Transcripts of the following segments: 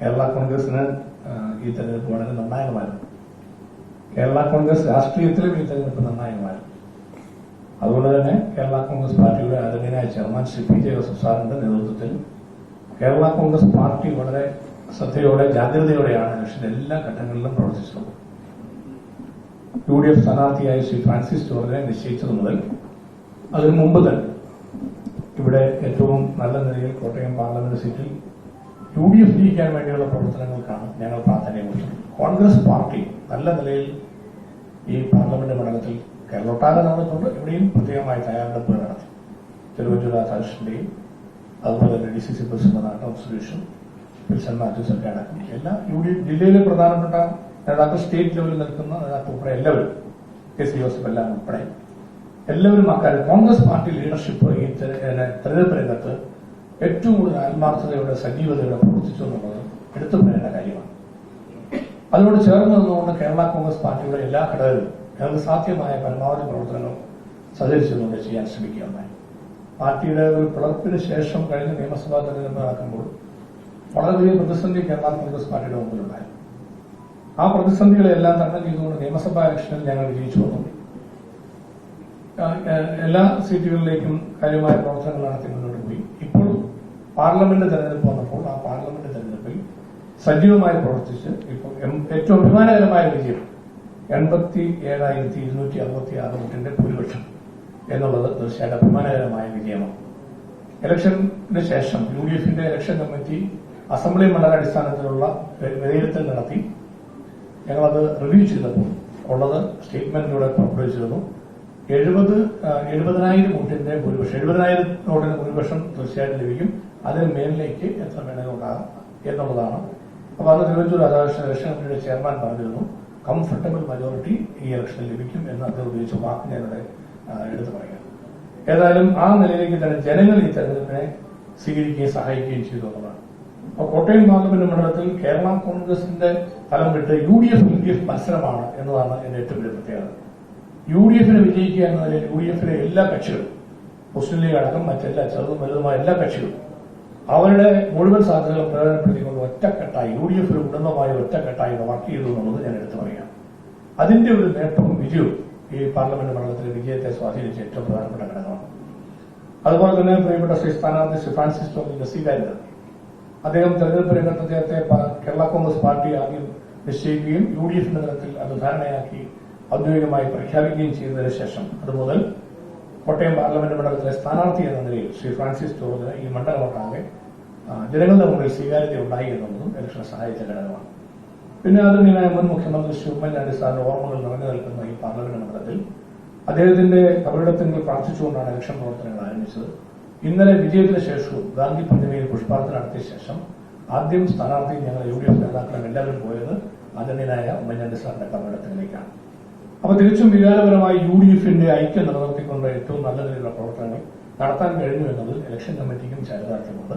കേരള കോൺഗ്രസിന് ഈ തെരഞ്ഞെടുപ്പ് വളരെ നിർണായകമായിരുന്നു. കേരള കോൺഗ്രസ് രാഷ്ട്രീയത്തിലും ഈ തെരഞ്ഞെടുപ്പ് നിർണായകമായിരുന്നു. അതുകൊണ്ട് തന്നെ കേരള കോൺഗ്രസ് പാർട്ടിയുടെ ആദരണീയനായ chairman Shri P J Joseph സാറിന്റെ നേതൃത്വത്തിൽ കേരള കോൺഗ്രസ് പാർട്ടി വളരെ ശ്രദ്ധയോടെ ജാഗ്രതയോടെയാണ് ഇലക്ഷന്റെ എല്ലാ ഘട്ടങ്ങളിലും പ്രവർത്തിച്ചത്. UDF സ്ഥാനാർത്ഥിയായി ശ്രീ ഫ്രാൻസിസ് ജോർജിനെ നിശ്ചയിച്ചത് മുതൽ അതിനു മുമ്പ് തന്നെ ഇവിടെ ഏറ്റവും നല്ല നിലയിൽ കോട്ടയം പാർലമെന്റ് സീറ്റിൽ UDF ജയിക്കാൻ വേണ്ടിയുള്ള പ്രവർത്തനങ്ങൾക്കാണ് ഞങ്ങൾ പ്രാധാന്യം കൊടുത്തത്. കോൺഗ്രസ് പാർട്ടി നല്ല നിലയിൽ ഈ പാർലമെന്റ് മണ്ഡലത്തിൽ കേരളൊട്ടാകെ നടന്നിട്ടുണ്ട്. ഇവിടെയും പ്രത്യേകമായി തയ്യാറെടുപ്പുകൾ നടത്തി. തിരുവഞ്ചൂർ രാധാകൃഷ്ണന്റെയും അതുപോലെ തന്നെ DCC പ്രസിഡന്റ് നാട്ടം സുരേഷും വിൽസൺ മാത്യൂസ് ഒക്കെ അടക്കം എല്ലാ UDF ജില്ലയിലെ പ്രധാനപ്പെട്ട നേതാക്കൾ, സ്റ്റേറ്റ് ലെവലിൽ നിൽക്കുന്ന നേതാക്കൾ ഉൾപ്പെടെ എല്ലാവരും, KC ജോസഫ് എല്ലാം ഉൾപ്പെടെ എല്ലാവരും അക്കാര്യം കോൺഗ്രസ് പാർട്ടി ലീഡർഷിപ്പ് ഈ തെരഞ്ഞെടുപ്പ് രംഗത്ത് ഏറ്റവും കൂടുതൽ ആത്മാർത്ഥതയോടെ സജീവതയോടെ പ്രവർത്തിച്ചു എന്നുള്ളത് എടുത്തു പറയേണ്ട കാര്യമാണ്. അതിനോട് ചേർന്ന് നിന്നുകൊണ്ട് കേരള കോൺഗ്രസ് പാർട്ടിയുടെ എല്ലാ ഘടകങ്ങളും ഞങ്ങൾക്ക് സാധ്യമായ പരമാവധി പ്രവർത്തനങ്ങൾ സഹകരിച്ചുകൊണ്ട് ചെയ്യാൻ ശ്രമിക്കുകയുണ്ടായി. പാർട്ടിയുടെ ഒരു പിളർപ്പിന് ശേഷം കഴിഞ്ഞ നിയമസഭാ തെരഞ്ഞെടുപ്പ് നടക്കുമ്പോൾ വളരെ വലിയ പ്രതിസന്ധി കേരള കോൺഗ്രസ് പാർട്ടിയുടെ മുമ്പിലുണ്ടായി. ആ പ്രതിസന്ധികളെല്ലാം തരണം ചെയ്തുകൊണ്ട് നിയമസഭാ ഇലക്ഷനിൽ ഞങ്ങൾ വിജയിച്ചു വന്നു. എല്ലാ സീറ്റുകളിലേക്കും കാര്യമായ പ്രവർത്തനങ്ങൾ നടത്തി മുന്നോട്ട് പോയി. ഇപ്പോൾ പാർലമെന്റ് തെരഞ്ഞെടുപ്പ് വന്നപ്പോൾ ആ പാർലമെന്റ് തെരഞ്ഞെടുപ്പിൽ സജീവമായി പ്രവർത്തിച്ച് ഇപ്പോൾ ഏറ്റവും അഭിമാനകരമായ വിജയം 87,266 വോട്ടിന്റെ ഭൂരിപക്ഷം എന്നുള്ളത് തീർച്ചയായിട്ടും അഭിമാനകരമായ വിജയമാണ്. ഇലക്ഷന് ശേഷം UDFന്റെ ഇലക്ഷൻ കമ്മിറ്റി അസംബ്ലി മണ്ഡലാടിസ്ഥാനത്തിലുള്ള വിലയിരുത്തൽ നടത്തി. ഞങ്ങളത് റിവ്യൂ ചെയ്തപ്പോൾ ഉള്ളത് സ്റ്റേറ്റ്മെന്റിലൂടെ പുറപ്പെടുവിച്ചിരുന്നു. 70,000 വോട്ടിന്റെ ഭൂരിപക്ഷം, 70,000 വോട്ടിന്റെ ഭൂരിപക്ഷം തീർച്ചയായിട്ടും ലഭിക്കും. അതിന് മേലിലേക്ക് എത്ര വേണമെങ്കിലും ഉണ്ടാകാം എന്നുള്ളതാണ്. അപ്പോൾ അത് തിരുവഞ്ചൂർ രാധാകൃഷ്ണൻ ഇലക്ഷൻ കമ്മിറ്റിയുടെ ചെയർമാൻ പറഞ്ഞിരുന്നു. കംഫർട്ടബിൾ മജോറിറ്റി ഈ ഇലക്ഷനിൽ ലഭിക്കും എന്ന് അദ്ദേഹം ഉപയോഗിച്ച വാക്ക് ഞാനിവിടെ എടുത്തു പറയാം. ഏതായാലും ആ നിലയിലേക്ക് തന്നെ ജനങ്ങൾ ഈ തെരഞ്ഞെടുപ്പിനെ സ്വീകരിക്കുകയും സഹായിക്കുകയും ചെയ്തു എന്നുള്ളതാണ്. അപ്പോൾ കോട്ടയം പാർലമെന്റ് മണ്ഡലത്തിൽ കേരള കോൺഗ്രസിന്റെ ഫലം വിട്ട് UDF മത്സരമാണ് എന്നതാണ് എന്റെ ഏറ്റവും വലിയ പ്രത്യേകത. UDFനെ വിജയിക്കുക എന്ന നിലയിൽ UDFിലെ എല്ലാ കക്ഷികളും, മുസ്ലിം ലീഗ് അടക്കം മറ്റെല്ലാ ചെറുതും വലുതുമായ എല്ലാ കക്ഷികളും അവരുടെ മുഴുവൻ സാധ്യതകൾ പ്രയോജനപ്പെടുത്തിക്കൊണ്ട് ഒറ്റക്കെട്ടായി UDF ഒരു കുടുംബമായി ഒറ്റക്കെട്ടായി വർക്ക് ചെയ്തു എന്നുള്ളത് ഞാൻ എടുത്തു പറയാം. അതിന്റെ ഒരു നേട്ടവും വിജയവും ഈ പാർലമെന്റ് മണ്ഡലത്തിലെ വിജയത്തെ സ്വാധീനിച്ച ഏറ്റവും പ്രധാനപ്പെട്ട ഘടകമാണ്. അതുപോലെ തന്നെ പ്രിയപ്പെട്ട സ്ഥാനാർത്ഥി ശ്രീ ഫ്രാൻസിസ് ജോർജിന്റെ സ്വീകാര്യത, അദ്ദേഹം തെരഞ്ഞെടുപ്പ് രംഗത്ത് അദ്ദേഹത്തെ കേരള കോൺഗ്രസ് പാർട്ടി ആദ്യം നിശ്ചയിക്കുകയും UDFന്റെ തലത്തിൽ അത് ധാരണയാക്കി ഔദ്യോഗികമായി പ്രഖ്യാപിക്കുകയും ചെയ്തതിനു ശേഷം അതുമുതൽ കോട്ടയം പാർലമെന്റ് മണ്ഡലത്തിലെ സ്ഥാനാർത്ഥി എന്ന നിലയിൽ ശ്രീ ഫ്രാൻസിസ് ജോർജിന് ഈ മണ്ഡലമൊട്ടാകെ ജനങ്ങളുടെ മുന്നിൽ സ്വീകാര്യത ഉണ്ടായി എന്നുള്ളതും ഇലക്ഷനെ സഹായിച്ച ഘടകമാണ്. പിന്നെ ആദരണീയനായ മുൻ മുഖ്യമന്ത്രി ശ്രീ ഉമ്മൻചാണ്ടി സാറിന്റെ ഓർമ്മകൾ നിറഞ്ഞു നിൽക്കുന്ന ഈ പാർലമെന്റ് മണ്ഡലത്തിൽ അദ്ദേഹത്തിന്റെ കബറിടത്തിൽ പ്രാർത്ഥിച്ചുകൊണ്ടാണ് ഇലക്ഷൻ പ്രവർത്തനങ്ങൾ ആരംഭിച്ചത്. ഇന്നലെ വിജയത്തിന് ശേഷവും ഗാന്ധി പ്രതിമയിൽ പുഷ്പാർച്ചന നടത്തിയ ശേഷം ആദ്യം സ്ഥാനാർത്ഥി ഞങ്ങൾ UDF നേതാക്കളും എല്ലാവരും പോയത് ആദരണീയനായ ഉമ്മൻചാണ്ടി സാറിന്റെ കബറിടത്തിലേക്കാണ്. അപ്പൊ തികച്ചും വികാരപരമായി UDFന്റെ ഐക്യം നിലനിർത്തിക്കൊണ്ട് ഏറ്റവും നല്ല നിലയിലുള്ള പ്രവർത്തനങ്ങൾ നടത്താൻ കഴിഞ്ഞു എന്നത് ഇലക്ഷൻ കമ്മിറ്റിക്കും ചാരിതാർത്ഥ്യമുണ്ട്.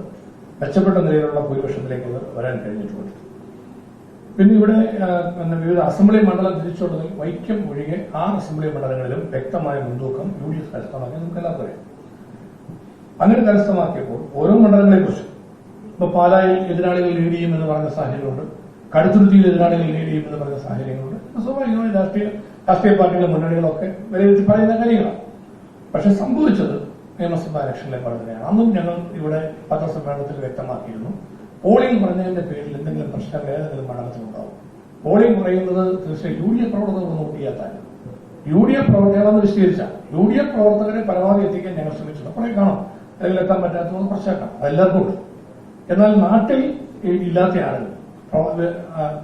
മെച്ചപ്പെട്ട നിലയിലുള്ള ഭൂരിപക്ഷത്തിലേക്ക് വരാൻ കഴിഞ്ഞിട്ടുണ്ട്. പിന്നെ ഇവിടെ വിവിധ അസംബ്ലി മണ്ഡലം തിരിച്ചുള്ളതിൽ വൈക്കം ഒഴികെ 6 അസംബ്ലി മണ്ഡലങ്ങളിലും വ്യക്തമായ മുൻതൂക്കം UDF കരസ്ഥമാക്കി നമുക്ക് എല്ലാവർക്കും അറിയാം. അങ്ങനെ കരസ്ഥമാക്കിയപ്പോൾ ഓരോ മണ്ഡലങ്ങളെക്കുറിച്ചും ഇപ്പൊ പാലായിൽ എതിരാളികൾ ലീഡ് ചെയ്യുമെന്ന് പറഞ്ഞ സാഹചര്യമുണ്ട്, കടുത്തുരുത്തിയിൽ എതിരാളികൾ ലീഡ് ചെയ്യുമെന്ന് പറഞ്ഞ സാഹചര്യങ്ങളുണ്ട്. സ്വാഭാവികമായി രാഷ്ട്രീയ പാർട്ടികളുടെ മുന്നണികളൊക്കെ വിലയിരുത്തി പറയുന്ന കാര്യങ്ങളാണ്. പക്ഷെ സംഭവിച്ചത് നിയമസഭാ ഇലക്ഷനിലെ പോലെ തന്നെയാണ്. അന്നും ഞങ്ങൾ ഇവിടെ പത്രസമ്മേളനത്തിൽ വ്യക്തമാക്കിയിരുന്നു, പോളിംഗ് കുറഞ്ഞതിന്റെ പേരിൽ എന്തെങ്കിലും പ്രശ്നം ഏതെങ്കിലും മണ്ഡലത്തിലുണ്ടാവും. പോളിംഗ് കുറയുന്നത് തീർച്ചയായും UDF പ്രവർത്തകർ വോട്ട് ചെയ്യാത്തല്ല. UDF പ്രവർത്തകരെന്ന് വിശദീകരിച്ച UDF പ്രവർത്തകരെ പരമാവധി എത്തിക്കാൻ ഞങ്ങൾ ശ്രമിച്ചിട്ടുണ്ട്. കുറെ കാണും, അല്ലെങ്കിൽ എത്താൻ പറ്റാത്തത് പ്രശ്നമാണ്, അതെല്ലാവർക്കും ഉണ്ട്. എന്നാൽ നാട്ടിൽ ഇല്ലാത്ത ആളുകൾ,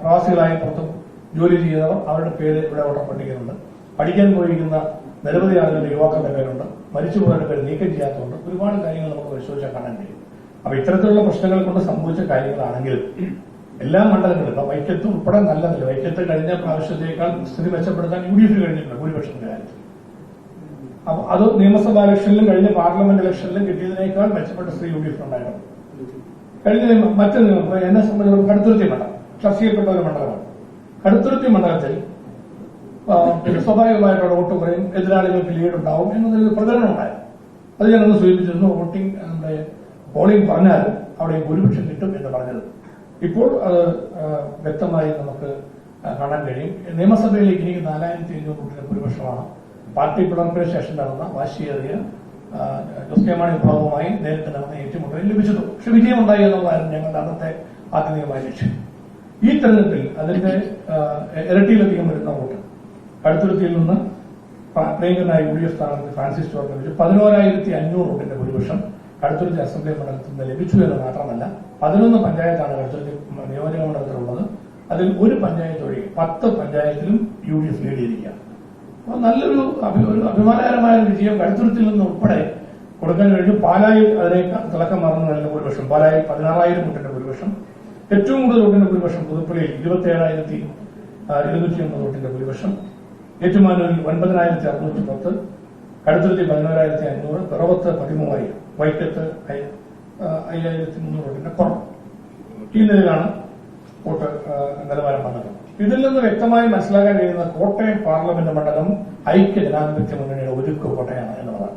പ്രവാസികളായി പുറത്തും ജോലി ചെയ്യുന്നവർ, അവരുടെ പേര് ഇവിടെ വോട്ടർ പട്ടികയിലുണ്ട്. പഠിക്കാൻ പോയിരിക്കുന്ന നിരവധി ആളുകളുടെ യുവാക്കളുടെ പേരുണ്ട്. മരിച്ചുപോയവരുടെ പേര് നീക്കം ചെയ്യാത്തതുകൊണ്ട് ഒരുപാട് കാര്യങ്ങൾ നമുക്ക് പരിശോധിച്ചാൽ കാണാൻ കഴിയും. അപ്പൊ ഇത്തരത്തിലുള്ള പ്രശ്നങ്ങൾ കൊണ്ട് സംഭവിച്ച കാര്യങ്ങളാണെങ്കിലും എല്ലാ മണ്ഡലങ്ങളും ഇപ്പൊ വൈക്കത്ത് ഉൾപ്പെടെ നല്ലതല്ല. വൈക്കത്ത് കഴിഞ്ഞ പ്രാവശ്യത്തേക്കാൾ സ്ഥിതി മെച്ചപ്പെടുത്താൻ UDF കഴിഞ്ഞിട്ടുണ്ട് ഭൂരിപക്ഷത്തിന്റെ കാര്യത്തിൽ. അപ്പൊ അത് നിയമസഭാ ഇലക്ഷനിലും കഴിഞ്ഞ പാർലമെന്റ് ഇലക്ഷനിലും കിട്ടിയതിനേക്കാൾ മെച്ചപ്പെട്ട സ്ഥിതി UDF ഉണ്ടായിരുന്നു. കഴിഞ്ഞ മറ്റു എന്നെ സംബന്ധിച്ചിടത്തോളം കടുത്തുരുത്തി മണ്ഡലം ചർച്ച ചെയ്യപ്പെട്ട ഒരു മണ്ഡലമാണ്. കടുത്തുരുത്തി മണ്ഡലത്തിൽ സ്വാഭാവികമായിട്ടുള്ള വോട്ട് കുറയും, എതിരാളികൾക്ക് ലീഡ് ഉണ്ടാവും എന്നതൊരു പ്രചരണം ഉണ്ടായിരുന്നു. അത് ഞാനൊന്ന് സൂചിപ്പിച്ചിരുന്നു. പോളിംഗ് പറഞ്ഞാൽ അവിടെ ഭൂരിപക്ഷം കിട്ടും എന്ന് പറഞ്ഞത് ഇപ്പോൾ അത് വ്യക്തമായി നമുക്ക് കാണാൻ കഴിയും. നിയമസഭയിലേക്ക് എനിക്ക് 4500 വോട്ടിന്റെ ഭൂരിപക്ഷമാണ് പാർട്ടി പിളർപ്പിന് ശേഷം നടന്ന വാശിയേറിയ ജോസ് കെ മാണി വിഭാഗവുമായി നേരിട്ട് നടന്ന ഏറ്റുമുട്ടലിൽ ലഭിച്ചത്. പക്ഷെ വിജയമുണ്ടായി എന്നുള്ളതായിരുന്നു ഞങ്ങളുടെ അന്നത്തെ ആത്യന്തികമായ ലക്ഷ്യം. ഈ തെരഞ്ഞെടുപ്പിൽ അതിന്റെ ഇരട്ടിയിലധികം വരുന്ന വോട്ട് കടുത്തുരുത്തിയിൽ നിന്ന് പ്രിയങ്കരനായ UDF സ്ഥാനാർത്ഥി ഫ്രാൻസിസ് ജോർജ് ലഭിച്ചു. 11,500 വോട്ടിന്റെ ഭൂരിപക്ഷം കടുത്തുരുത്തി അസംബ്ലി മണ്ഡലത്തിൽ നിന്ന് ലഭിച്ചു എന്ന് മാത്രമല്ല 11 പഞ്ചായത്താണ് കടുത്തുരുത്തി നിയോജക മണ്ഡലത്തിലുള്ളത്. അതിൽ ഒരു പഞ്ചായത്ത് ഒഴികെ 10 പഞ്ചായത്തിലും UDF ലീഡ് ചെയ്തിരിക്കുകയാണ്. അപ്പോൾ നല്ലൊരു അഭിമാനകരമായ വിജയം കടുത്തുരുത്തിയിൽ നിന്ന് ഉൾപ്പെടെ കൊടുക്കാൻ കഴിഞ്ഞു. പാലായിൽ അതിനെ തിളക്കം മറന്നു നൽകുന്ന ഭൂരിപക്ഷം, പാലായിൽ 16,000 വോട്ടിന്റെ ഭൂരിപക്ഷം. ഏറ്റവും കൂടുതൽ വോട്ടിന്റെ ഭൂരിപക്ഷം പുതുപ്പള്ളിയിൽ 27,201 വോട്ടിന്റെ ഭൂരിപക്ഷം. ഏറ്റുമാനൂരിൽ 9,610, കടുത്തുരുത്തി 11,500, പിറവത്ത് 13,000, വൈക്കത്ത് 5,300 വോട്ടിന്റെ കുറവ്. ഈ നിലയിലാണ് വോട്ട് നിലവാരം വന്നത്. ഇതിൽ നിന്ന് വ്യക്തമായി മനസ്സിലാക്കാൻ കഴിയുന്ന കോട്ടയം പാർലമെന്റ് മണ്ഡലം ഐക്യ ജനാധിപത്യ മുന്നണിയുടെ ഒരുക്കു കോട്ടയാണ് എന്നുള്ളതാണ്.